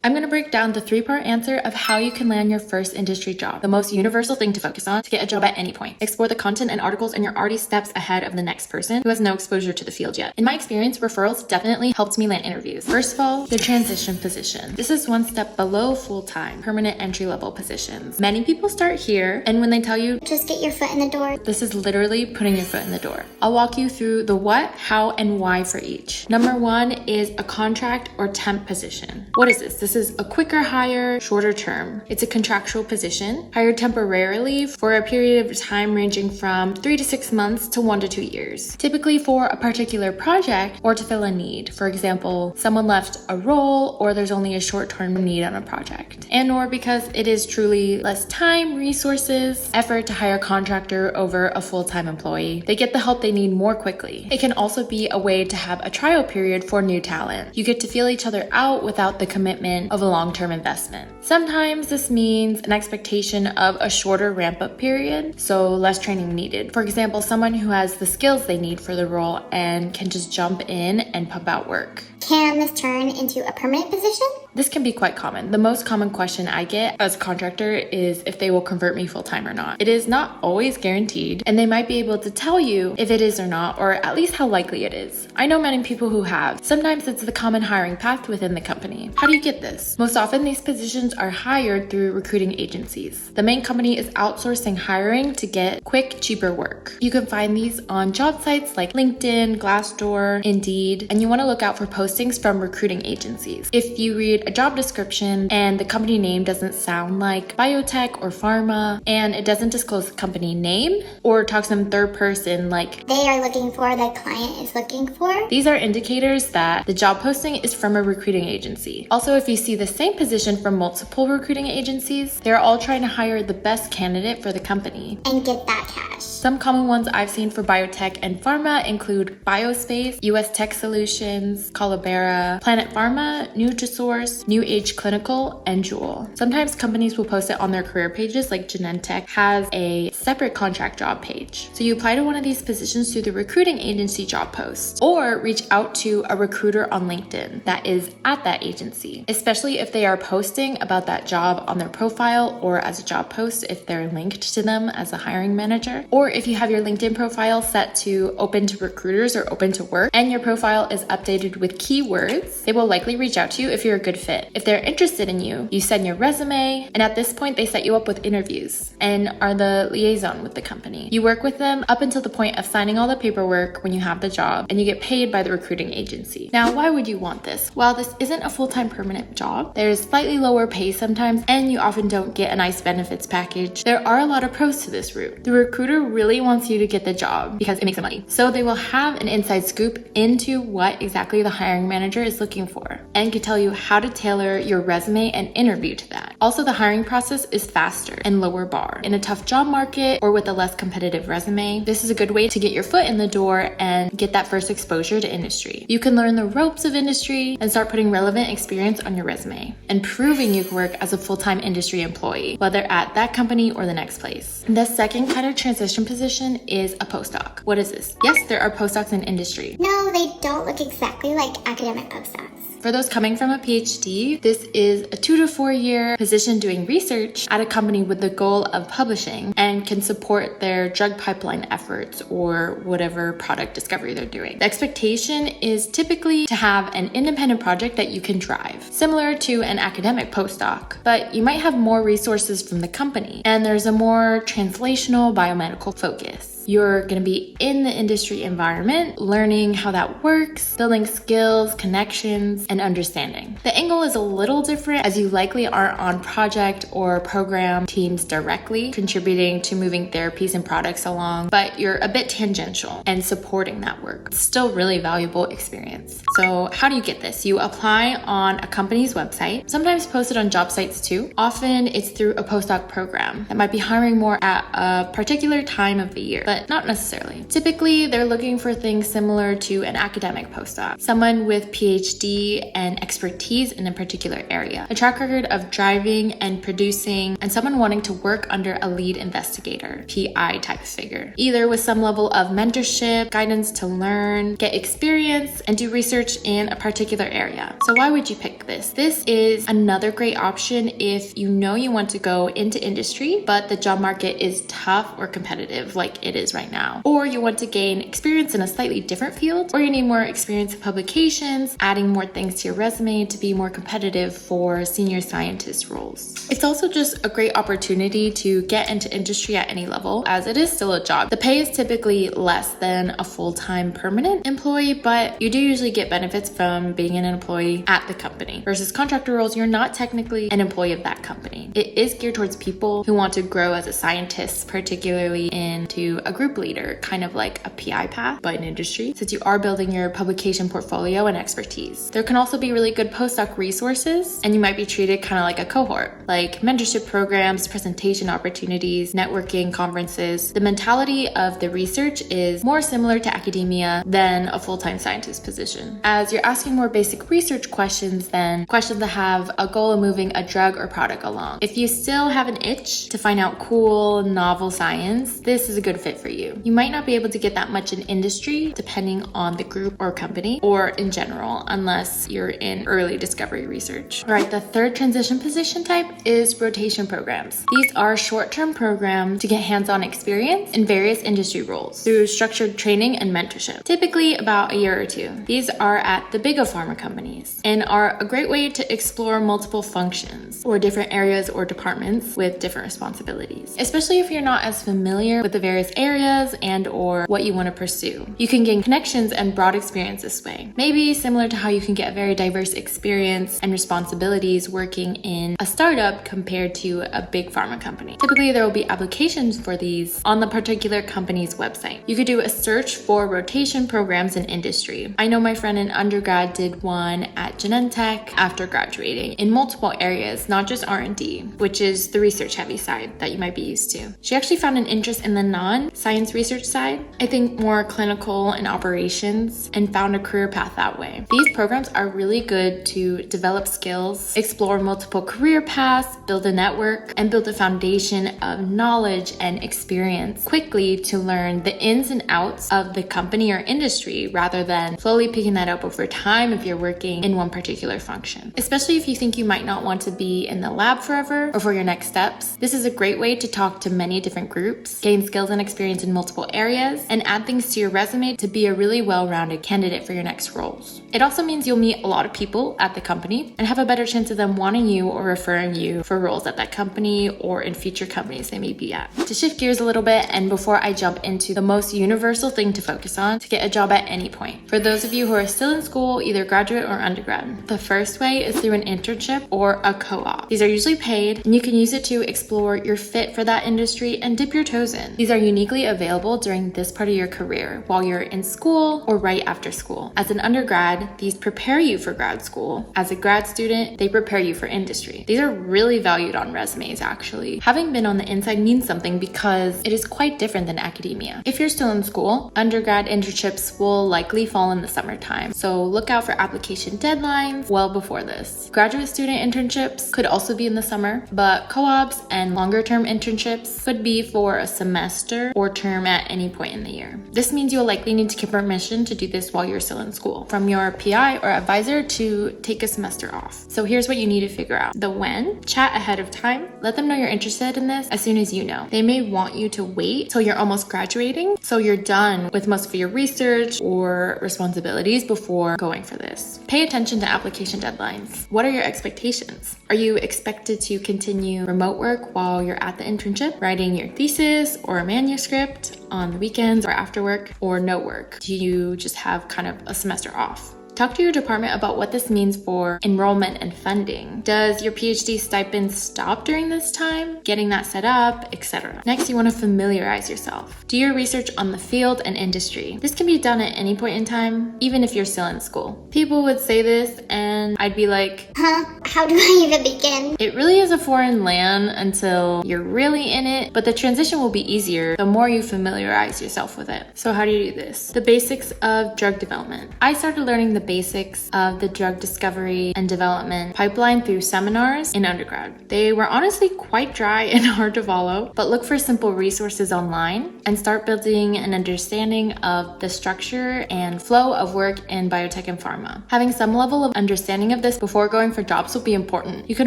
I'm going to break down the 3-part answer of how you can land your first industry job, the most universal thing to focus on to get a job at any point. Explore the content and articles and you're already steps ahead of the next person who has no exposure to the field yet. In my experience, referrals definitely helped me land interviews. First of all, the transition position. This is one step below full-time, permanent entry-level positions. Many people start here, and when they tell you, just get your foot in the door, this is literally putting your foot in the door. I'll walk you through the what, how, and why for each. Number 1 is a contract or temp position. What is this? This is a quicker hire, shorter term. It's a contractual position, hired temporarily for a period of time ranging from 3 to 6 months to 1 to 2 years. Typically for a particular project or to fill a need. For example, someone left a role or there's only a short-term need on a project. And or because it is truly less time, resources, effort to hire a contractor over a full-time employee. They get the help they need more quickly. It can also be a way to have a trial period for new talent. You get to feel each other out without the commitment of a long-term investment. Sometimes this means an expectation of a shorter ramp-up period, so less training needed. For example, someone who has the skills they need for the role and can just jump in and pump out work. Can this turn into a permanent position? This can be quite common. The most common question I get as a contractor is if they will convert me full-time or not. It is not always guaranteed, and they might be able to tell you if it is or not, or at least how likely it is. I know many people who have. Sometimes it's the common hiring path within the company. How do you get this? Most often, these positions are hired through recruiting agencies. The main company is outsourcing hiring to get quick, cheaper work. You can find these on job sites like LinkedIn, Glassdoor, Indeed, and you want to look out for postings from recruiting agencies. If you read a job description and the company name doesn't sound like biotech or pharma, and it doesn't disclose the company name or talks in third person like they are looking for, the client is looking for, these are indicators that the job posting is from a recruiting agency. Also, if you see the same position from multiple recruiting agencies, they're all trying to hire the best candidate for the company and get that cash. Some common ones I've seen for biotech and pharma include Biospace, US Tech Solutions, Calibera, Planet Pharma, Nutrisource, New Age Clinical, and Jewel. Sometimes companies will post it on their career pages, like Genentech has a separate contract job page. So you apply to one of these positions through the recruiting agency job post, or reach out to a recruiter on LinkedIn that is at that agency, especially if they are posting about that job on their profile or as a job post if they're linked to them as a hiring manager, or if you have your LinkedIn profile set to open to recruiters or open to work and your profile is updated with keywords, they will likely reach out to you if you're a good fit. If they're interested in you, you send your resume, and at this point they set you up with interviews and are the liaison with the company. You work with them up until the point of signing all the paperwork when you have the job, and you get paid by the recruiting agency. Now, why would you want this? While this isn't a full-time permanent job, there's slightly lower pay sometimes, and you often don't get a nice benefits package. There are a lot of pros to this route. The recruiter really wants you to get the job because it makes them money. So they will have an inside scoop into what exactly the hiring manager is looking for and can tell you how to tailor your resume and interview to that. Also, the hiring process is faster and lower bar. In a tough job market or with a less competitive resume, this is a good way to get your foot in the door and get that first exposure to industry. You can learn the ropes of industry and start putting relevant experience on your resume and proving you can work as a full-time industry employee, whether at that company or the next place. The second kind of transition position is a postdoc. What is this? Yes, there are postdocs in industry. No, they don't look exactly like academic postdocs. For those coming from a PhD, this is a 2 to 4 year position doing research at a company with the goal of publishing and can support their drug pipeline efforts or whatever product discovery they're doing. The expectation is typically to have an independent project that you can drive, similar to an academic postdoc, but you might have more resources from the company, and there's a more translational biomedical focus. You're going to be in the industry environment, learning how that works, building skills, connections, and understanding. The angle is a little different as you likely aren't on project or program teams directly contributing to moving therapies and products along, but you're a bit tangential and supporting that work. It's still really valuable experience. So how do you get this? You apply on a company's website, sometimes posted on job sites too. Often it's through a postdoc program that might be hiring more at a particular time of the year. But but not necessarily. Typically, they're looking for things similar to an academic postdoc, someone with PhD and expertise in a particular area, a track record of driving and producing, and someone wanting to work under a lead investigator, PI type figure, either with some level of mentorship, guidance to learn, get experience, and do research in a particular area. So why would you pick this? This is another great option if you know you want to go into industry, but the job market is tough or competitive like it is right now. Or you want to gain experience in a slightly different field, or you need more experience in publications, adding more things to your resume to be more competitive for senior scientist roles. It's also just a great opportunity to get into industry at any level, as it is still a job. The pay is typically less than a full-time permanent employee, but you do usually get benefits from being an employee at the company. Versus contractor roles, you're not technically an employee of that company. It is geared towards people who want to grow as a scientist, particularly into a group leader, kind of like a PI path, but in industry, since you are building your publication portfolio and expertise. There can also be really good postdoc resources, and you might be treated kind of like a cohort, like mentorship programs, presentation opportunities, networking, conferences. The mentality of the research is more similar to academia than a full-time scientist position, as you're asking more basic research questions than questions that have a goal of moving a drug or product along. If you still have an itch to find out cool, novel science, this is a good fit for you. You might not be able to get that much in industry, depending on the group or company, or in general, unless you're in early discovery research. All right, the third transition position type is rotation programs. These are short-term programs to get hands-on experience in various industry roles through structured training and mentorship, typically about a year or two. These are at the bigger pharma companies and are a great way to explore multiple functions or different areas or departments with different responsibilities, especially if you're not as familiar with the various areas and or what you want to pursue. You can gain connections and broad experience this way, maybe similar to how you can get a very diverse experience and responsibilities working in a startup compared to a big pharma company. Typically, there will be applications for these on the particular company's website. You could do a search for rotation programs in industry. I know my friend in undergrad did one at Genentech after graduating in multiple areas, not just R&D, which is the research heavy side that you might be used to. She actually found an interest in the non-science research side, I think more clinical and operations, and found a career path that way. These programs are really good to develop skills, explore multiple career paths, build a network, and build a foundation of knowledge and experience quickly to learn the ins and outs of the company or industry rather than slowly picking that up over time if you're working in one particular function. Especially if you think you might not want to be in the lab forever or for your next steps, this is a great way to talk to many different groups, gain skills and experience in multiple areas, and add things to your resume to be a really well-rounded candidate for your next roles. It also means you'll meet a lot of people at the company and have a better chance of them wanting you or referring you for roles at that company or in future companies they may be at. To shift gears a little bit, and before I jump into the most universal thing to focus on to get a job at any point, for those of you who are still in school, either graduate or undergrad, the first way is through an internship or a co-op. These are usually paid, and you can use it to explore your fit for that industry and dip your toes in. These are uniquely available during this part of your career while you're in school or right after school. As an undergrad, these prepare you for grad school. As a grad student, they prepare you for industry. These are really valued on resumes, actually. Having been on the inside means something because it is quite different than academia. If you're still in school, undergrad internships will likely fall in the summertime, so look out for application deadlines well before this. Graduate student internships could also be in the summer, but co-ops and longer term internships could be for a semester or term at any point in the year. This means you'll likely need to get permission to do this while you're still in school from your PI or advisor to take a semester off. So here's what you need to figure out. The when, chat ahead of time. Let them know you're interested in this as soon as you know. They may want you to wait till you're almost graduating, so you're done with most of your research or responsibilities before going for this. Pay attention to application deadlines. What are your expectations? Are you expected to continue remote work while you're at the internship, writing your thesis or a manuscript on the weekends or after work, or no work? Do you just have kind of a semester off? Talk to your department about what this means for enrollment and funding. Does your PhD stipend stop during this time? Getting that set up, etc. Next, you want to familiarize yourself. Do your research on the field and industry. This can be done at any point in time, even if you're still in school. People would say this and I'd be like, how do I even begin? It really is a foreign land until you're really in it, but the transition will be easier the more you familiarize yourself with it. So how do you do this? The basics of drug development. I started learning the basics of the drug discovery and development pipeline through seminars in undergrad. They were honestly quite dry and hard to follow, but look for simple resources online and start building an understanding of the structure and flow of work in biotech and pharma. Having some level of understanding of this before going for jobs will be important. You can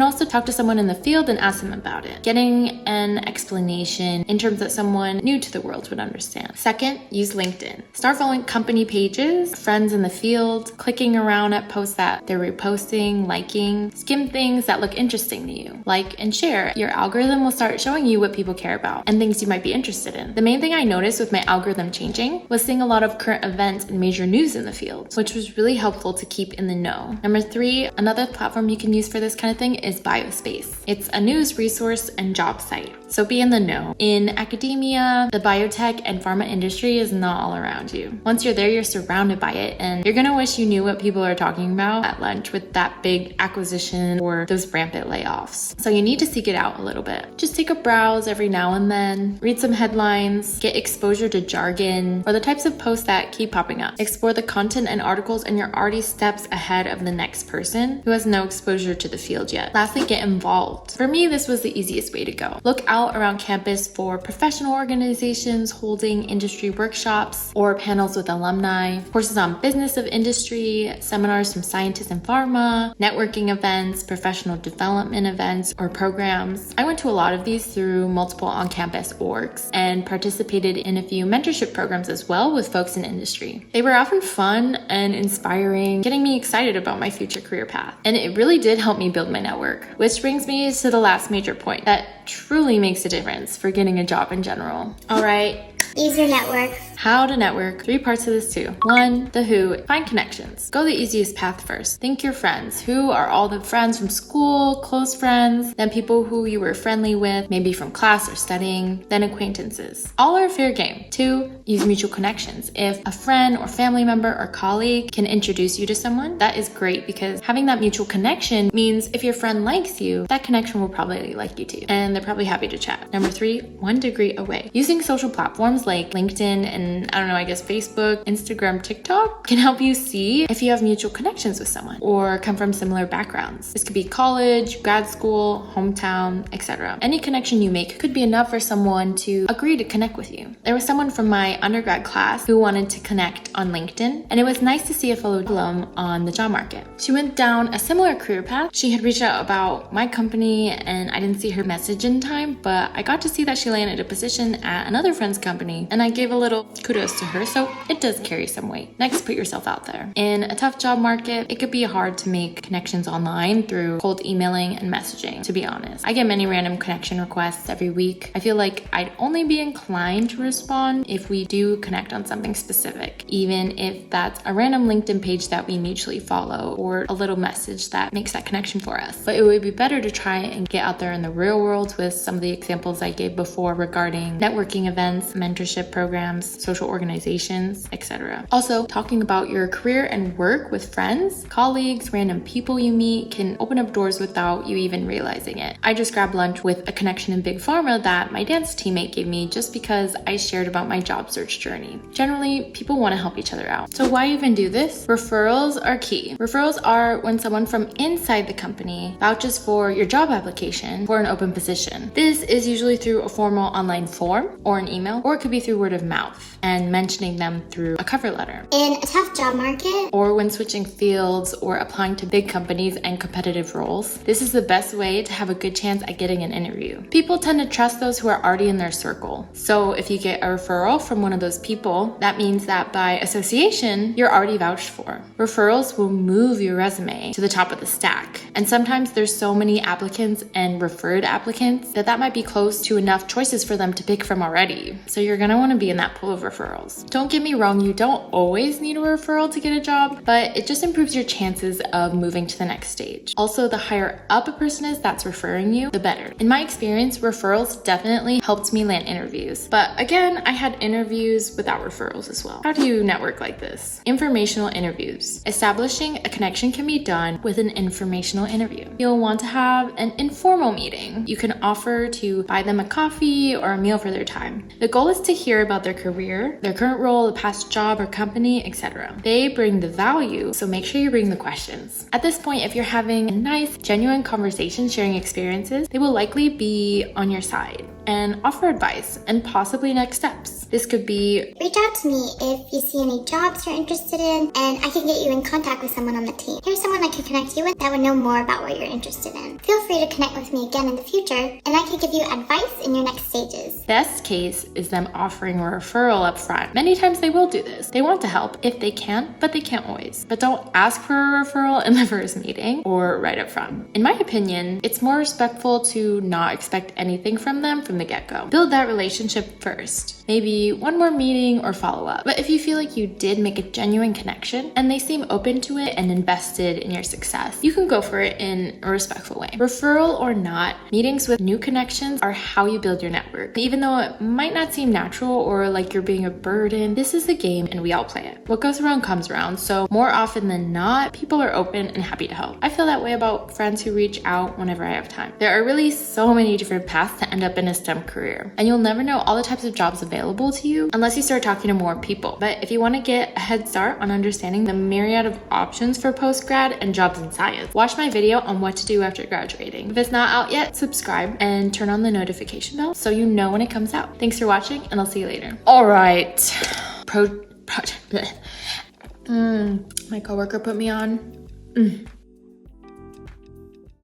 also talk to someone in the field and ask them about it, getting an explanation in terms that someone new to the world would understand. Second, use LinkedIn. Start following company pages, friends in the field, clicking around at posts that they're reposting, liking, skim things that look interesting to you. Like and share. Your algorithm will start showing you what people care about and things you might be interested in. The main thing I noticed with my algorithm changing was seeing a lot of current events and major news in the field, which was really helpful to keep in the know. Number 3, another platform you can use for this kind of thing is Biospace. It's a news resource and job site, so be in the know. In academia, the biotech and pharma industry is not all around you. Once you're there, you're surrounded by it, and you're gonna wish you knew what people are talking about at lunch with that big acquisition or those rampant layoffs. So you need to seek it out a little bit. Just take a browse every now and then, read some headlines, get exposure to jargon, or the types of posts that keep popping up. Explore the content and articles, and you're already steps ahead of the next person who has no exposure to the field yet. Lastly, get involved. For me, this was the easiest way to go. Look out around campus for professional organizations holding industry workshops or panels with alumni, courses on business of industry, seminars from scientists in pharma, networking events, professional development events, or programs. I went to a lot of these through multiple on-campus orgs and participated in a few mentorship programs as well with folks in industry. They were often fun and inspiring, getting me excited about my future career path. And it really did help me build my network, which brings me to the last major point that truly makes a difference for getting a job in general. All right. Use your network. How to network. 3 parts of this too. 1, the who. Find connections. Go the easiest path first. Think your friends. Who are all the friends from school, close friends, then people who you were friendly with, maybe from class or studying, then acquaintances. All are fair game. 2, use mutual connections. If a friend or family member or colleague can introduce you to someone, that is great because having that mutual connection means if your friend likes you, that connection will probably like you too. And they're probably happy to chat. Number 3, 1 degree away. Using social platforms like LinkedIn and Facebook, Instagram, TikTok can help you see if you have mutual connections with someone or come from similar backgrounds. This could be college, grad school, hometown, etc. Any connection you make could be enough for someone to agree to connect with you. There was someone from my undergrad class who wanted to connect on LinkedIn, and it was nice to see a fellow alum on the job market. She went down a similar career path. She had reached out about my company, and I didn't see her message in time, but I got to see that she landed a position at another friend's company, and I gave a little kudos to her, so it does carry some weight. Next, put yourself out there. In a tough job market, it could be hard to make connections online through cold emailing and messaging, to be honest. I get many random connection requests every week. I feel like I'd only be inclined to respond if we do connect on something specific, even if that's a random LinkedIn page that we mutually follow or a little message that makes that connection for us. But it would be better to try and get out there in the real world with some of the examples I gave before regarding networking events, mentorship programs, social organizations, etc. Also, talking about your career and work with friends, colleagues, random people you meet can open up doors without you even realizing it. I just grabbed lunch with a connection in Big Pharma that my dance teammate gave me just because I shared about my job search journey. Generally, people want to help each other out. So why even do this? Referrals are key. Referrals are when someone from inside the company vouches for your job application for an open position. This is usually through a formal online form or an email, or it could be through word of mouth and mentioning them through a cover letter. In a tough job market, or when switching fields or applying to big companies and competitive roles, this is the best way to have a good chance at getting an interview. People tend to trust those who are already in their circle. So if you get a referral from one of those people, that means that by association, you're already vouched for. Referrals will move your resume to the top of the stack. And sometimes there's so many applicants and referred applicants that might be close to enough choices for them to pick from already. So you're gonna wanna be in that pool of referrals referrals. Don't get me wrong, you don't always need a referral to get a job, but it just improves your chances of moving to the next stage. Also, the higher up a person is that's referring you, the better. In my experience, referrals definitely helped me land interviews. But again, I had interviews without referrals as well. How do you network like this? Informational interviews. Establishing a connection can be done with an informational interview. You'll want to have an informal meeting. You can offer to buy them a coffee or a meal for their time. The goal is to hear about their career, their current role, a past job or company, etc. They bring the value, so make sure you bring the questions. At this point, if you're having a nice, genuine conversation sharing experiences, they will likely be on your side and offer advice and possibly next steps. This could be Reach out to me if you see any jobs you're interested in, and I can get you in contact with someone on the team. Here's someone I can connect you with that would know more about what you're interested in. Feel free to connect with me again in the future, and I can give you advice in your next stages. best case is them offering a referral up front. Many times they will do this. They want to help if they can, but they can't always. But don't ask for a referral in the first meeting or right up front. In my opinion, it's more respectful to not expect anything from them from the get-go. Build that relationship first. Maybe one more meeting or follow-up. But if you feel like you did make a genuine connection and they seem open to it and invested in your success, you can go for it in a respectful way. Referral or not, meetings with new connections are how you build your network. Even though it might not seem natural or like you're being a burden, this is the game and we all play it. What goes around comes around, so more often than not, people are open and happy to help. I feel that way about friends who reach out whenever I have time. There are really so many different paths to end up in a STEM career, and you'll never know all the types of jobs available to you unless you start talking to more people. But if you want to get a head start on understanding the myriad of options for post-grad and jobs in science, watch my video on what to do after graduating. If it's not out yet, subscribe and turn on the notification bell so you know when it comes out. Thanks for watching, and I'll see you later. All right. Project. My coworker put me on.